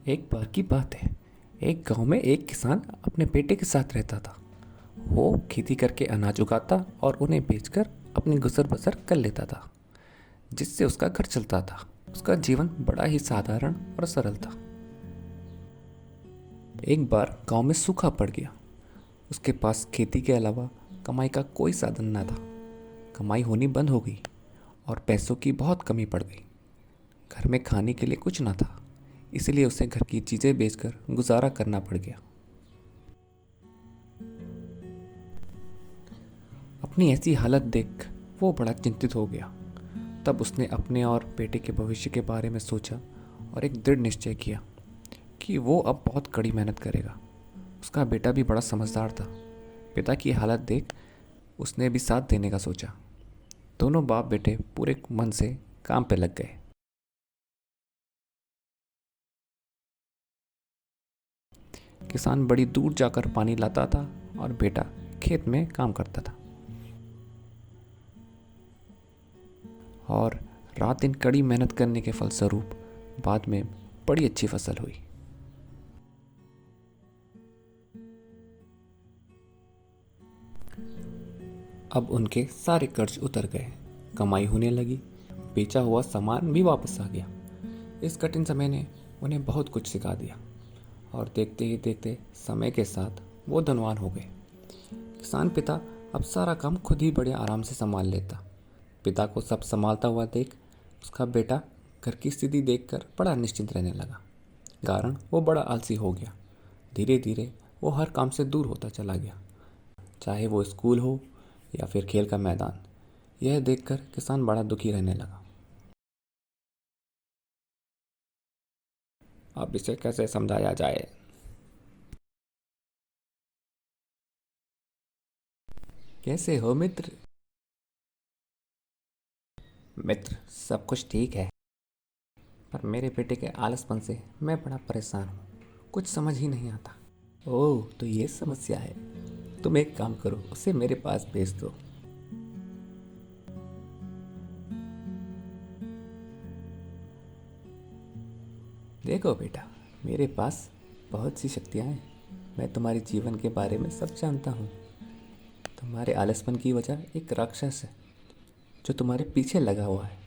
एक बार की बात है। एक गांव में एक किसान अपने बेटे के साथ रहता था। वो खेती करके अनाज उगाता और उन्हें बेचकर अपनी गुजर बसर कर लेता था, जिससे उसका घर चलता था। उसका जीवन बड़ा ही साधारण और सरल था। एक बार गांव में सूखा पड़ गया। उसके पास खेती के अलावा कमाई का कोई साधन न था। कमाई होनी बंद हो गई और पैसों की बहुत कमी पड़ गई। घर में खाने के लिए कुछ ना था, इसलिए उसे घर की चीज़ें बेचकर गुजारा करना पड़ गया। अपनी ऐसी हालत देख वो बड़ा चिंतित हो गया। तब उसने अपने और बेटे के भविष्य के बारे में सोचा और एक दृढ़ निश्चय किया कि वो अब बहुत कड़ी मेहनत करेगा। उसका बेटा भी बड़ा समझदार था। पिता की हालत देख उसने भी साथ देने का सोचा। दोनों बाप बेटे पूरे मन से काम पे लग गए। किसान बड़ी दूर जाकर पानी लाता था और बेटा खेत में काम करता था। और रात दिन कड़ी मेहनत करने के फलस्वरूप बाद में बड़ी अच्छी फसल हुई। अब उनके सारे कर्ज उतर गए, कमाई होने लगी, बेचा हुआ सामान भी वापस आ गया। इस कठिन समय ने उन्हें बहुत कुछ सिखा दिया और देखते ही देखते समय के साथ वो धनवान हो गए। किसान पिता अब सारा काम खुद ही बड़े आराम से संभाल लेता। पिता को सब संभालता हुआ देख उसका बेटा घर की स्थिति देखकर बड़ा निश्चिंत रहने लगा। कारण वो बड़ा आलसी हो गया। धीरे धीरे वो हर काम से दूर होता चला गया, चाहे वो स्कूल हो या फिर खेल का मैदान। यह देखकर किसान बड़ा दुखी रहने लगा। अब इसे कैसे समझाया जाए? कैसे हो मित्र? मित्र, सब कुछ ठीक है, पर मेरे बेटे के आलसपन से मैं बड़ा परेशान हूँ। कुछ समझ ही नहीं आता। ओह, तो ये समस्या है। तुम एक काम करो, उसे मेरे पास भेज दो। देखो बेटा, मेरे पास बहुत सी शक्तियाँ हैं। मैं तुम्हारे जीवन के बारे में सब जानता हूँ। तुम्हारे आलसपन की वजह एक राक्षस है जो तुम्हारे पीछे लगा हुआ है।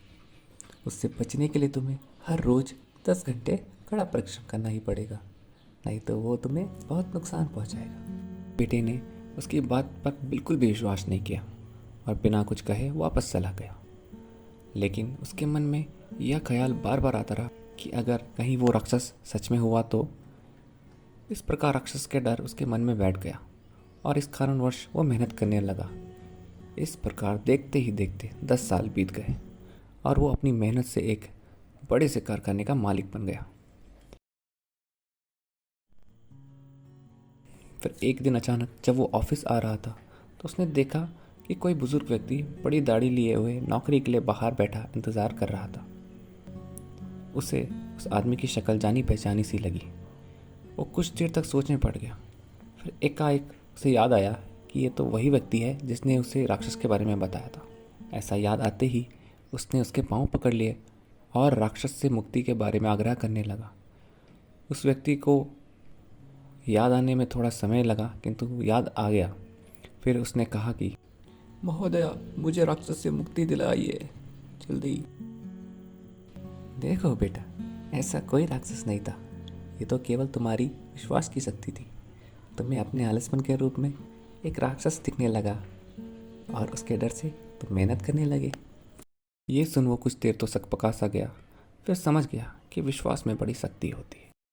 उससे बचने के लिए तुम्हें हर रोज़ 10 घंटे कड़ा परिश्रम करना ही पड़ेगा, नहीं तो वो तुम्हें बहुत नुकसान पहुंचाएगा। बेटे ने उसकी बात पर बिल्कुल भी विश्वास नहीं किया और बिना कुछ कहे वापस चला गया। लेकिन उसके मन में यह ख्याल बार बार आता रहा कि अगर कहीं वो राक्षस सच में हुआ तो। इस प्रकार राक्षस के डर उसके मन में बैठ गया और इस कारणवश वो मेहनत करने लगा। इस प्रकार देखते ही देखते 10 साल बीत गए और वो अपनी मेहनत से एक बड़े से कारखाने का मालिक बन गया। फिर एक दिन अचानक जब वो ऑफिस आ रहा था तो उसने देखा कि कोई बुजुर्ग व्यक्ति बड़ी दाढ़ी लिए हुए नौकरी के लिए बाहर बैठा इंतज़ार कर रहा था। उसे उस आदमी की शक्ल जानी पहचानी सी लगी। वो कुछ देर तक सोच में पड़ गया। फिर एकाएक उसे याद आया कि ये तो वही व्यक्ति है जिसने उसे राक्षस के बारे में बताया था। ऐसा याद आते ही उसने उसके पांव पकड़ लिए और राक्षस से मुक्ति के बारे में आग्रह करने लगा। उस व्यक्ति को याद आने में थोड़ा समय लगा, किंतु याद आ गया। फिर उसने कहा कि महोदया, मुझे राक्षस से मुक्ति दिलाइए जल्दी। देखो बेटा, ऐसा कोई राक्षस नहीं था। ये तो केवल तुम्हारी विश्वास की शक्ति थी। तुम्हें अपने आलसपन के रूप में एक राक्षस दिखने लगा और उसके डर से तुम मेहनत करने लगे। ये सुन वो कुछ देर तो सकपका सा गया, फिर समझ गया कि विश्वास में बड़ी शक्ति होती है।